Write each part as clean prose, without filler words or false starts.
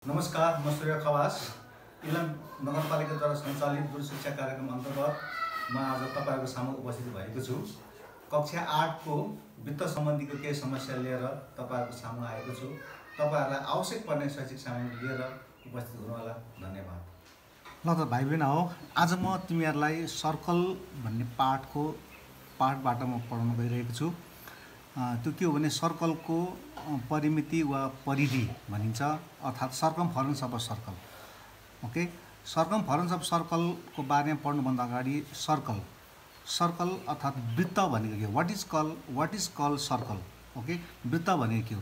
नमस्कार, म सूर्य खवास। इलाम नगरपालिकाद्वारा सञ्चालित दूरशिक्षा कार्यक्रम अन्तर्गत म आज तपाईहरुको सामु उपस्थित भएको छु। कक्षा 8 को वित्त सम्बन्धीको केही समस्या लिएर तपाईहरुको सामु आएको छु। तपाईहरुलाई आवश्यक पर्ने शैक्षिक सामग्री लिएर उपस्थित हुनुहोला। धन्यवाद। ल त भाइ बहिनी हो, आज म तिमीहरुलाई सर्कल भन्ने पाठबाट म पढाउन गइरहेको छु। त्यो के हो भने सर्कलको परिमिति वा परिधि भनिन्छ, अर्थात् circumference of a circle. Okay, circumference of सर्कलको बारेमा पढ्नुभन्दा अगाडि सर्कल अर्थात् वृत्त भनेको के हो, what is called circle. Okay, वृत्त भनेको के हो?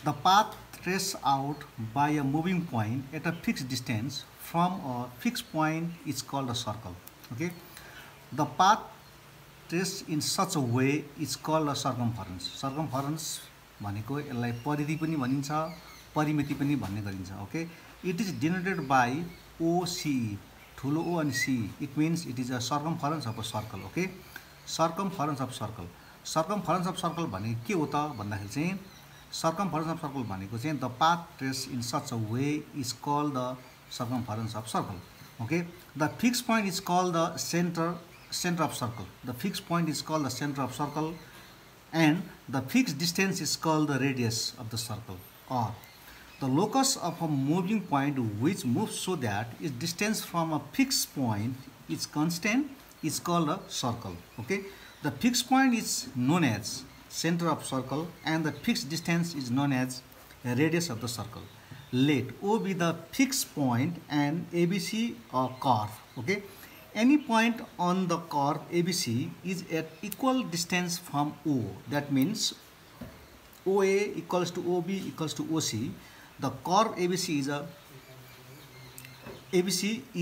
The path trace out by a moving point at a fixed distance from a fixed point is called a circle. Okay, the path trace in such a way is called a circumference. Circumference भनेको यसलाई परिधि पनि भनिन्छ, परिमिति पनि भन्ने गरिन्छ। Okay, it is denoted by OCE, ठुलो O अनि CE। It means it is a circumference of a circle. Okay, circumference of circle. Circumference of circle भनेको के हो त भन्दाखेरि चाहिँ सर्कमफरेन्स अफ सर्कल भनेको चाहिँ the path trace in such a way is called the circumference of circle. Okay, the fix point is called the center of circle. The fixed point is called the center of circle, and the fixed distance is called the radius of the circle, or the locus of a moving point which moves so that its distance from a fixed point is constant is called a circle. Okay, the fixed point is known as center of circle and the fixed distance is known as radius of the circle. Let O be the fixed point and ABC a curve. Okay, any point on the curve ABC is at equal distance from O. That means OA equals to OB equals to OC. The curve ABC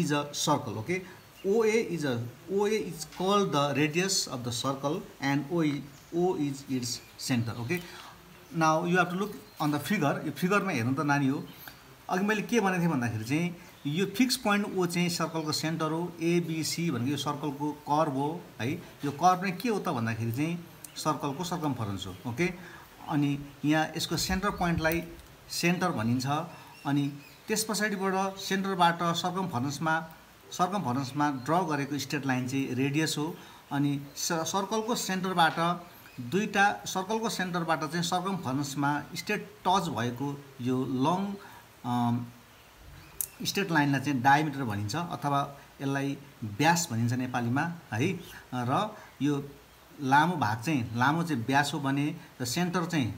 is a circle. Okay, OA is called the radius of the circle and O is its center. Okay, now you have to look on the figure. यो फिगरमा हेर्नु त नानी हो, अघि मैले के भनेको थिएँ भन्दाखेरि चाहिँ यो फिक्स पोइन्ट O चाहिँ सर्कलको सेन्टर हो, ABC भनेको यो सर्कलको कर्व हो है। यो कर्व चाहिँ के हो त भन्दाखेरि चाहिँ सर्कलको सर्कमफरेन्स हो। ओके, अनि यहाँ यसको सेन्टर पोइन्टलाई सेन्टर भनिन्छ, अनि त्यस पछाडिबाट सेन्टरबाट सर्कमफरेन्समा ड्र गरेको स्ट्रेट लाइन चाहिँ रेडियस हो। अनि सर्कलको सेन्टरबाट चाहिँ सर्कमफरेन्समा स्ट्रेट टच भएको यो लङ स्ट्रेट लाइनलाई चाहिँ डायमिटर भनिन्छ, अथवा यसलाई व्यास भनिन्छ नेपालीमा है। र यो लामो भाग चाहिँ व्यास हो भने र सेन्टर चाहिँ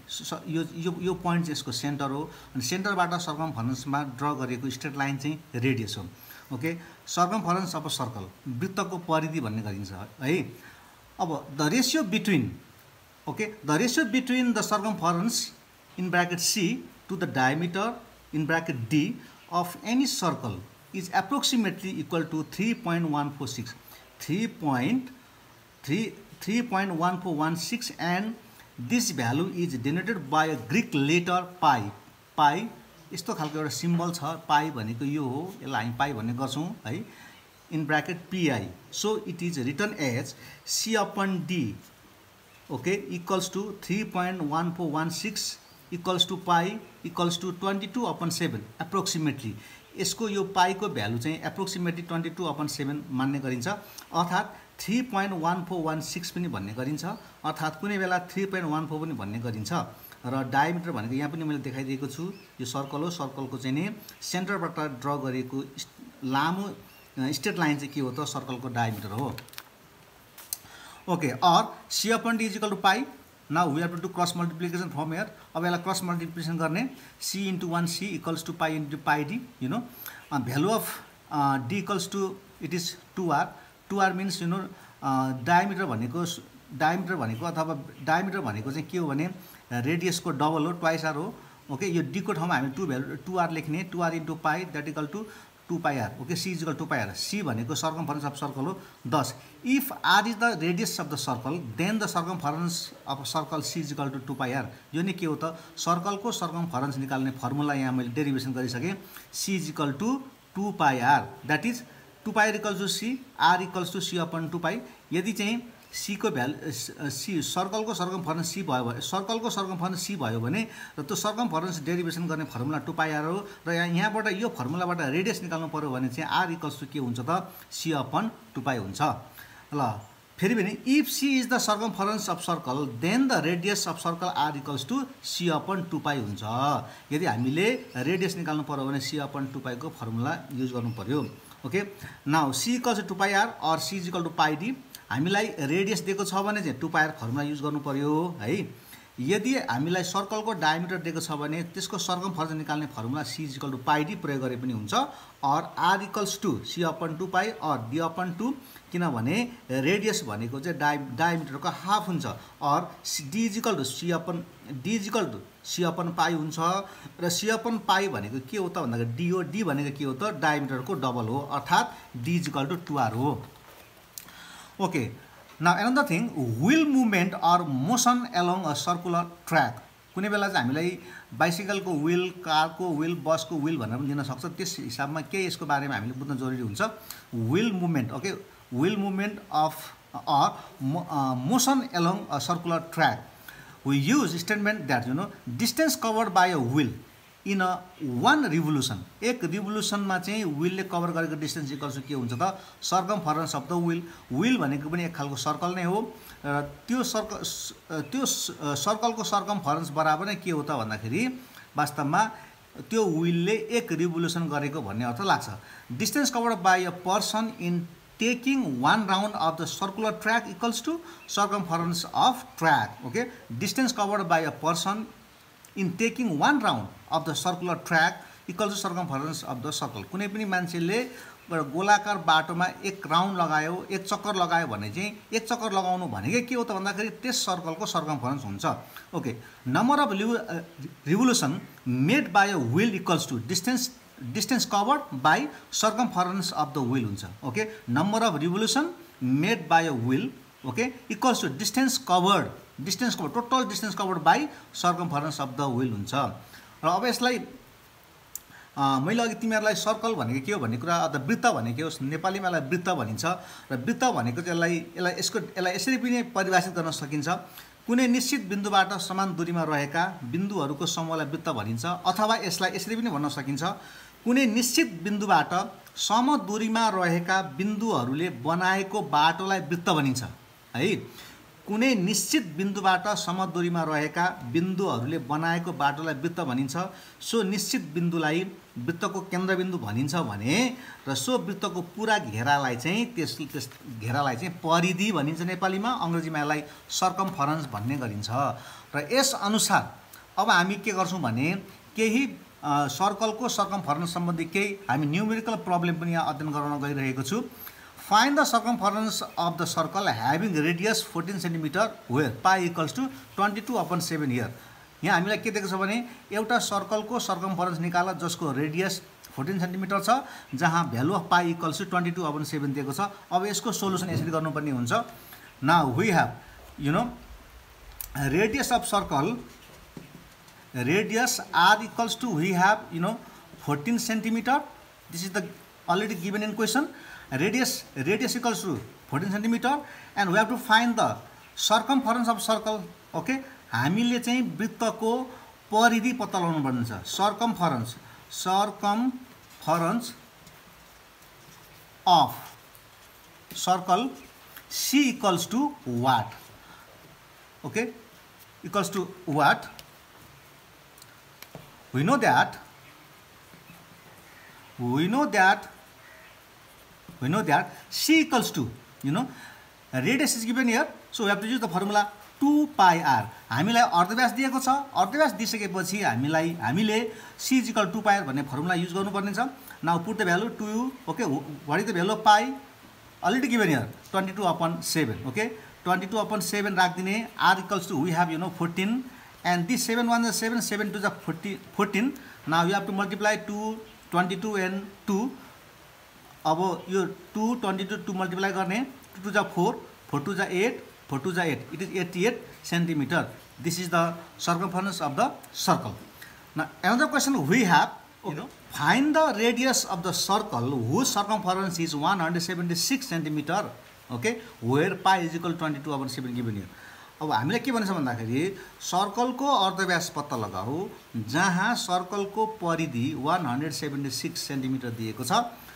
यो पोइन्ट चाहिँ यसको सेन्टर हो, अनि सेन्टरबाट सर्कमफरेन्समा ड्र गरेको स्ट्रेट लाइन चाहिँ रेडियस हो। Okay, circumference of a circle, वृत्तको परिधि भन्ने गरिन्छ है। अब the ratio between the circumference in bracket C to the diameter in bracket D of any circle is approximately equal to 3.146, 3.1416, and this value is denoted by a Greek letter pi. Pi यस्तो खालको एउटा symbol छ, पाई भनेको यो हो, यसलाई हामी पाई भन्ने गर्छौँ है, in bracket PI. So it is written as C upon D, okay, equals to 3.1416 equals to pi equals to 22/7 approximately. यसको यो पाईको भ्यालु चाहिँ एप्रोक्सिमेटली 22/7 मान्ने गरिन्छ, अर्थात् 3.1416 पनि भन्ने गरिन्छ, अर्थात् कुनै बेला 3.14 पनि भन्ने गरिन्छ। र डायमिटर भनेको यहाँ पनि मैले देखाइदिएको छु, यो सर्कल हो, सर्कलको चाहिँ नि सेन्टरबाट ड्र गरेको लामो स्ट्रेट लाइन चाहिँ के हो त सर्कलको डायमिटर हो। ओके, और C upon D is equal to pi. Now we have to do cross multiplication from here. अब यसलाई क्रस मल्टिप्लिकेसन गर्ने, C into 1C equals to pi into pi D. You know, value of D equals to it is 2R. 2R means you know diameter भनेको अथवा diameter भनेको चाहिँ के हो भने रेडियसको डबल हो, ट्वाइस R हो। ओके, यो D को ठाउँमा हामी 2R लेख्ने, 2R into pi that equal to 2πr. Okay, C is equal to 2πr. C भनेको सर्कमफरेन्स अफ सर्कल हो। Thus, if R is the radius of the circle, then the circumference of a circle C is equal to 2πr. यो नै के हो त सर्कलको circumference निकाल्ने formula यहाँ मैले डेरिभेसन गरिसकेँ। C is equal to 2πr. That is 2πr equals to C, R equals to C upon 2π. यदि चाहिँ सी को भ्यालु सी सर्कलको सर्कमफरेन्स सी भयो भने सर्कलको सर्कमफरेन्स सी भयो भने र त्यो सर्कमफरेन्स डेरिभेसन गर्ने फर्मुला 2πr हो र यहाँबाट यो फर्मुलाबाट रेडियस निकाल्नु पर्यो भने चाहिँ r इक्वल्स टु के हुन्छ त c अपन 2π हुन्छ ल फेरि पनि if c is the circumference of circle then the radius of circle r equals to c upon 2π हुन्छ यदि हामीले रेडियस निकाल्नु पर्यो भने c अपन 2π को फर्मुला युज गर्नु पर्यो okay now c equals to 2πr और c is equal to πd हामीलाई रेडियस दिएको छ भने चाहिँ 2πr फर्मुला युज गर्नु पर्यो है यदि हामीलाई सर्कलको डायमिटर दिएको छ भने त्यसको सर्कमफरेन्स निकाल्ने formula c is equal to πd प्रयोग गरे पनि हुन्छ और r equals to c upon 2π और d अपन 2 किनभने रेडियस भनेको चाहिँ डायमिटरको हाफ हुन्छ और d is equal to c upon π हुन्छ र c अपन π भनेको के हो त भन्दाखेरि d हो d भनेको के हो त डायमिटरको डबल हो अर्थात् d is equal to 2r हो okay now another thing wheel movement or motion along a circular track कुनै बेला चाहिँ हामीलाई बाइसिकलको व्हील कारको व्हील बसको व्हील भनेर पनि दिन सक्छ त्यस हिसाबमा के यसको बारेमा हामीले बुझ्न जरुरी हुन्छ wheel movement okay wheel movement of motion along a circular track we use statement that you know distance covered by a wheel in a one revolution एक रिभोल्युसनमा चाहिँ व्हीलले कभर गरेको डिस्टेन्स इक्वल्स के हुन्छ त सर्कमफरेन्स अफ द व्हील भनेको पनि एक खालको सर्कल नै हो र त्यो सर्कलको सर्कमफरेन्स बराबर नै के हो त भन्दाखेरि वास्तवमा त्यो व्हीलले एक रिभोल्युसन गरेको भन्ने अर्थ लाग्छ distance covered by a person in taking one round of the circular track equals to circumference of track okay distance covered by a person in taking one round of the circular track equals to circumference of the circle कुनै पनि मान्छेले गोलाकार बाटोमा एक round लगायो एक चक्कर लगायो भने चाहिँ एक चक्कर लगाउनु भनेको के हो त भन्दाखेरि त्यस सर्कलको सर्कमफरेन्स हुन्छ okay number of revolution made by a wheel equals to distance covered by circumference of the wheel हुन्छ okay number of revolution made by a wheel okay equals to distance covered total distance covered by circumference of the wheel हुन्छ र अब यसलाई मैले अघि तिमीहरूलाई circle भनेको के हो भन्ने कुरा अथवा वृत्त भनेको के हो नेपालीमा यसलाई वृत्त भनिन्छ र वृत्त भनेको चाहिँ यसलाई यसरी पनि परिभाषित गर्न सकिन्छ कुनै निश्चित बिन्दुबाट समान दूरीमा रहेका बिन्दुहरूको समूहलाई वृत्त भनिन्छ अथवा यसलाई यसरी पनि भन्न सकिन्छ कुनै निश्चित बिन्दुबाट समदूरीमा रहेका बिन्दुहरूले बनाएको बाटोलाई वृत्त भनिन्छ है कुनै निश्चित बिन्दुबाट समदूरीमा रहेका बिन्दुहरूले बनाएको बाटोलाई वृत्त भनिन्छ सो निश्चित बिन्दुलाई वृत्तको केन्द्रबिन्दु भनिन्छ भने र सो वृत्तको पुरा घेरालाई चाहिँ त्यस घेरालाई चाहिँ परिधि भनिन्छ नेपालीमा अंग्रेजीमा यसलाई सर्कमफरेन्स भन्ने गरिन्छ र यस अनुसार अब हामी के गर्छौं भने केही सर्कलको सर्कमफरेन्स सम्बन्धी केही हामी न्यूमेरिकल प्रब्लम पनि यहाँ अध्ययन गर्न गइरहेको छु Find the circumference of the circle having radius 14 cm where pi equals to 22/7 here. यहाँ हामीलाई के दिएको छ भने एउटा सर्कलको सर्कमफरेन्स निकाल जसको रेडियस 14 cm छ जहाँ value of pi equals to 22/7 दिएको छ अब यसको सोलुसन यसरी गर्नुपर्ने हुन्छ now we have you know radius of circle radius r equals to we have you know 14 cm this is the already given in question radius equals to 14 cm and we have to find the circumference of circle okay हामीले चाहिँ वृत्तको परिधि पत्ता लगाउनु पर्ने छ circumference of circle c equals to what okay equals to what we know that c equals to you know radius is given here so we have to use the formula 2πr हामीलाई अर्धव्यास दिएको छ अर्धव्यास दिइसकेपछि हामीले c is equal to 2πr भन्ने formula use गर्नुपर्ने छ now put the value 2 okay what is the value of pi already given here 22/7 okay 22/7 राख्दिने r equals to we have you know 14 and this 7 1 is 7 7 2 is 14 now you have to multiply 2 22 and 2 अब यो 2 22 2 multiply गर्ने 2 2 4 4 2 8 4 2 8 it is 88 centimeter this is the circumference of the circle now another question we have you know find the radius of the circle whose circumference is 176 centimeter okay where pi is equal 22/7 given here. अब हामीले के भन्छ भन्दाखेरि सर्कलको अर्धव्यास पत्ता लगाऊ जहाँ सर्कलको परिधि 176 सेन्टिमिटर दिएको छ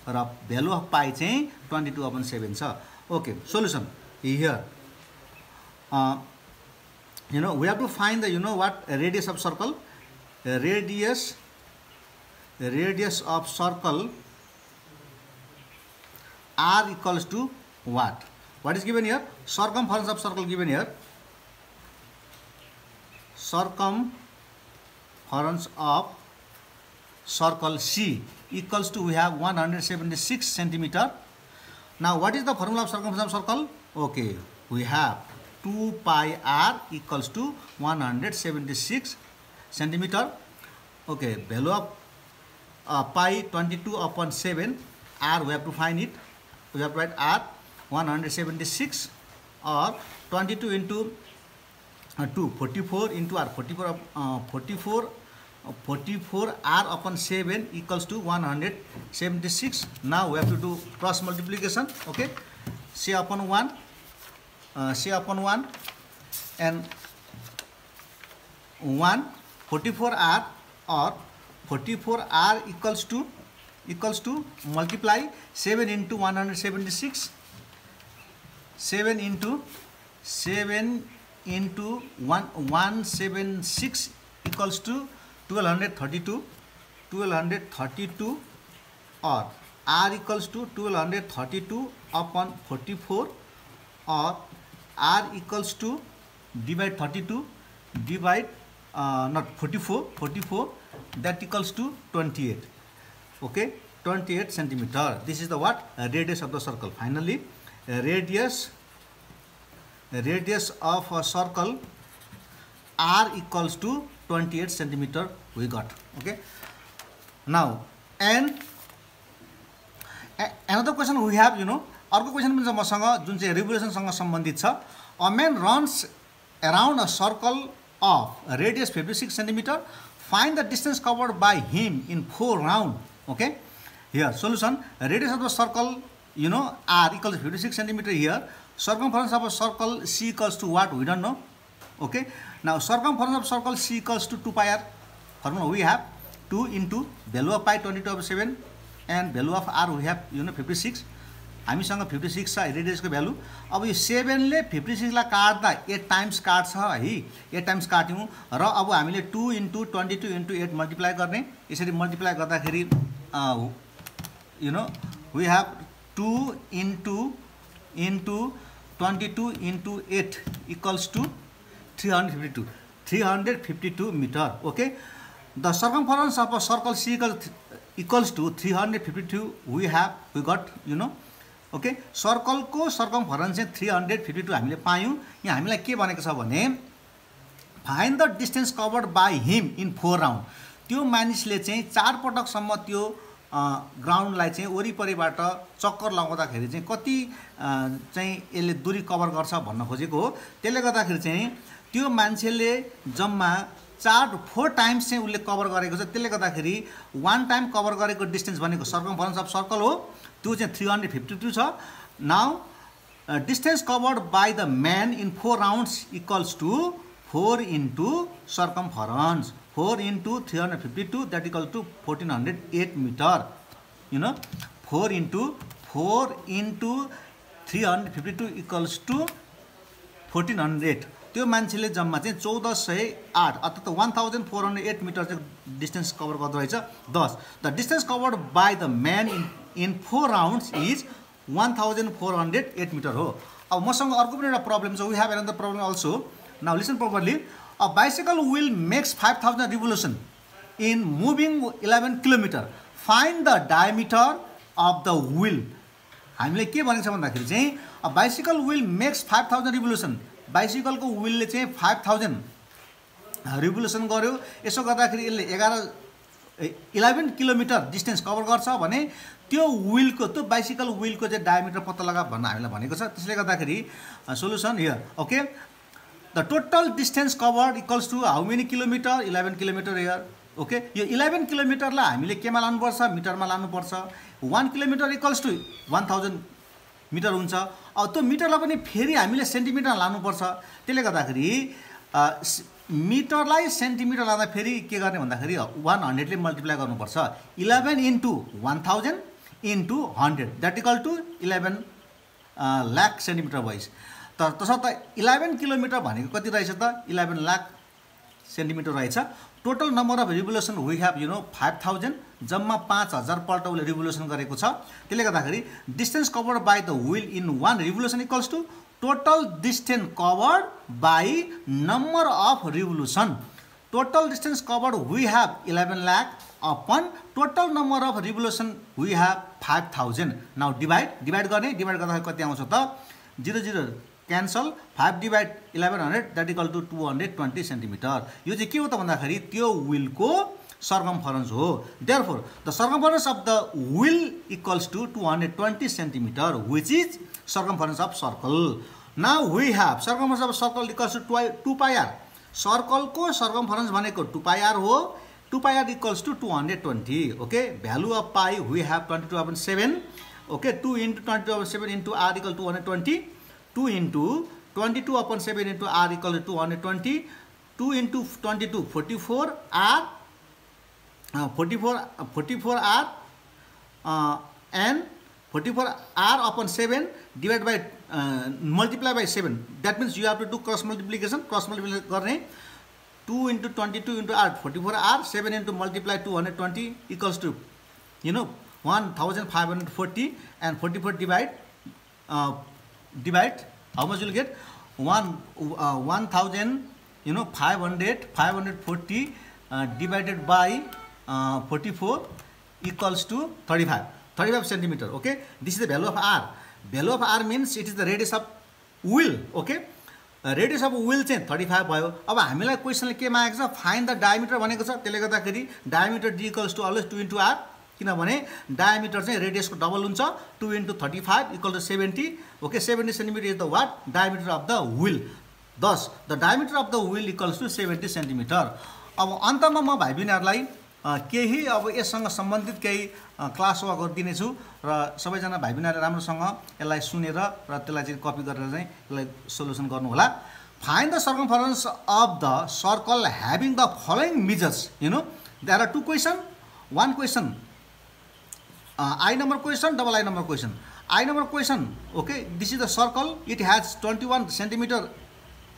र भ्यालु अफ पाई चाहिँ 22/7 छ। Okay solution here you know we have to find the what radius of circle. Radius of circle r equals to what is given here? Circumference of circle given here. Circumference of circle C equals to, we have 176 centimeter. Now what is the formula of circumference of circle? Okay, we have 2 pi r equals to 176 centimeter. Okay, value of pi 22/7, r we have to find it. We have to write r 176 or 22 into 2, 44 into r, 44 r upon 7 equals to 176. Now we have to do cross multiplication. Okay, c upon 1 and 1 44r or 44r equals to multiply 7 into 176, 7 into 176 equals to 1232 or r equals to 1232 upon 44 or r equals to divide 32 divide not 44 that equals to 28. Okay, 28 centimeter. This is the what radius of the circle. Finally, radius of a circle r equals to 28 centimeter we got. Okay, now and another question we have, अर्को question पनि छ मसँग जुन चाहिँ रेभोल्युसनसँग सम्बन्धित छ. A man runs around a circle of radius 56 centimetre. Find the distance covered by him in 4 round. Okay here solution. Radius of the circle r equals to 56 centimeter here. Circumference of a circle c equals to what? We don't know. Okay, now circumference of circle c equals to 2 pi r. Formula we have 2 into value of pi 22/7 and value of r we have 56. हामीसँग 56 छ रेडियसको value. अब यो 7 ले 56 लाई काट्दा 8 times काट्छ है. 8 times काट्यौं र अब हामीले 2 into 22 into 8 मल्टिप्लाई गर्ने. यसरी मल्टिप्लाई गर्दाखेरि we have 2 into 22 into 8 equals to 352 meter. Okay, the circumference of a circle c equals to 352 we got okay सर्कलको सर्कमफरेन्स चाहिँ 352 हामीले पायौं. यहाँ हामीलाई के भनेको छ भने find the distance covered by him in 4 round. त्यो मानिसले चाहिँ 4 पटकसम्म त्यो ग्राउन्डलाई चाहिँ वरिपरिबाट चक्कर लगाउँदाखेरि चाहिँ कति चाहिँ यसले दूरी कभर गर्छ भन्न खोजेको हो. त्यसले गर्दाखेरि चाहिँ त्यो मान्छेले जम्मा 4 टाइम्स चाहिँ उसले कभर गरेको छ. त्यसले गर्दाखेरि 1 टाइम कभर गरेको डिस्टेन्स भनेको सर्कमफरेन्स अफ सर्कल हो. त्यो चाहिँ 352 छ. Now distance covered by the man in 4 rounds equals to 4 into circumference. 4 into 352 that equals to 1408 meter. 4 into 352 equals to 1400. त्यो मान्छेले जम्मा चाहिँ 1408 अर्थात् 1408 मिटर चाहिँ डिस्टेन्स कभर गर्दो रहेछ. thus the distance covered by the man in 4 rounds is 1408 meter हो. अब मसँग अर्को पनि एउटा प्रब्लम छ. we have another problem also. Now listen properly. A bicycle wheel makes 5000 revolution in moving 11 km. Find the diameter of the wheel. हामीले के भनेको छ भन्दाखेरि चाहिँ a bicycle wheel makes 5000 revolution. Bicycle को व्हीलले चाहिँ 5000 रिभोल्युसन गर्यो. यसो गर्दाखेरि यसले 11 किलोमिटर डिस्टेन्स कभर गर्छ भने त्यो व्हीलको त्यो बाइसिकल व्हीलको चाहिँ डायमिटर पत्ता लगा भन्न हामीलाई भनेको छ. त्यसले गर्दाखेरि solution here. Okay the total distance covered equals to how many kilometre? 11 kilometre here. Okay यो 11 किलोमिटरलाई हामीले केमा लानुपर्छ? मिटरमा लानुपर्छ. 1 किलोमिटर इक्वल्स टु 1000 मिटर हुन्छ. अब त्यो मिटरलाई पनि फेरि हामीले सेन्टिमिटर लानुपर्छ। त्यसले गर्दाखेरि मिटरलाई सेन्टिमिटर लाँदा फेरि के गर्ने भन्दाखेरि 100 ले मल्टिप्लाई गर्नुपर्छ। 11 into 1000 into 100 that equal to 11 lakh centimetre भइस। तसर्थ 11 किलोमिटर भनेको कति रहेछ त 11 लाख सेन्टिमिटर रहेछ। Total number of revolution we have 5000 जम्मा 5000 पल्ट उसले रिभोल्युसन गरेको छ। त्यसले गर्दाखेरि distance covered by the wheel in 1 revolution equals to total distance covered by number of revolution. Total distance covered we have 11 lakh upon total number of revolution we have 5000। Now divide गर्ने, divide गर्दाखेरि कति आउँछ त 0 0 cancel 5 divide 1100 that equal to 220 centimetre. यो चाहिँ के हो त भन्दाखेरि त्यो व्हीलको सर्कमफरेन्स हो। Therefore the circumference of the wheel equals to 220 centimetre which is circumference of circle. Now we have circumference of circle equals to 2 pi R. सर्कलको सर्कमफरेन्स भनेको 2 पाई आर हो। 2 pi R equals to 220। Okay, value of pi we have 22/7। Okay, 2 into 22/7 into r equal to 120। 2 into 22/7 into r equal to 220. 2 into 22 44 r 44 r and 44 r upon 7 divided by multiply by 7. That means you have to do cross multiplication. Cross multiplication गर्ने 2 into 22 into r 44 r 7 into multiply 220 equals to 1540 and 44 divide how much you will get 1000 540 divided by 44 equals to 35 centimeter. Okay, this is the value of r. Value of r means it is the radius of wheel. Okay, radius of wheel चाहिँ 35 भयो। अब हामीलाई क्वेसनले के मागेको छ find the diameter भनेको छ। त्यसले गर्दाखेरि diameter d equals to always 2 into r किनभने डायमिटर चाहिँ रेडियसको डबल हुन्छ 2 into 35 equal to 70। Okay, 70 centimetre is the what diameter of the wheel. Thus the diameter of the wheel equals to 70 centimetre. अब अन्तमा म भाइ बहिनीहरूलाई केही अब यससँग सम्बन्धित केही क्लास वर्कहरू दिनेछु र सबैजना भाइ बहिनीहरूले राम्रोसँग यसलाई सुनेर र त्यसलाई चाहिँ कपी गरेर चाहिँ यसलाई सोल्युसन गर्नु होला। Find the circumference of the circle having the following measures. There are 2 question, 1 question I number question, double I number question. I number question, okay, this is the circle, it has 21 centimeter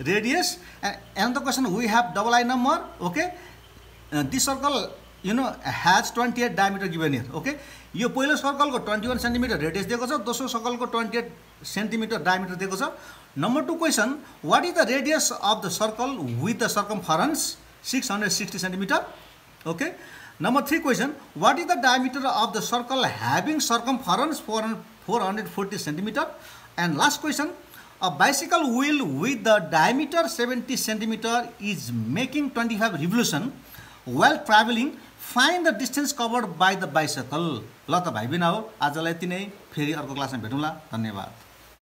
radius, and another question we have double I number, okay, this circle has 28 diameter given here, okay, यो पहिलो सर्कलको 21 centimetre radius दिएको छ, दोस्रो सर्कलको 28 centimetre diameter दिएको छ। Number 2 question, what is the radius of the circle with the circumference 660 centimetre. Okay, number 3 question, what is the diameter of the circle having circumference 440 centimeter? And last question, a bicycle wheel with the diameter 70 centimeter is making 25 revolution while traveling. Find the distance covered by the bicycle. ल त भाइ बिना हो, आजलाई यति नै, फेरि अर्को क्लासमा भेटौँला। धन्यवाद।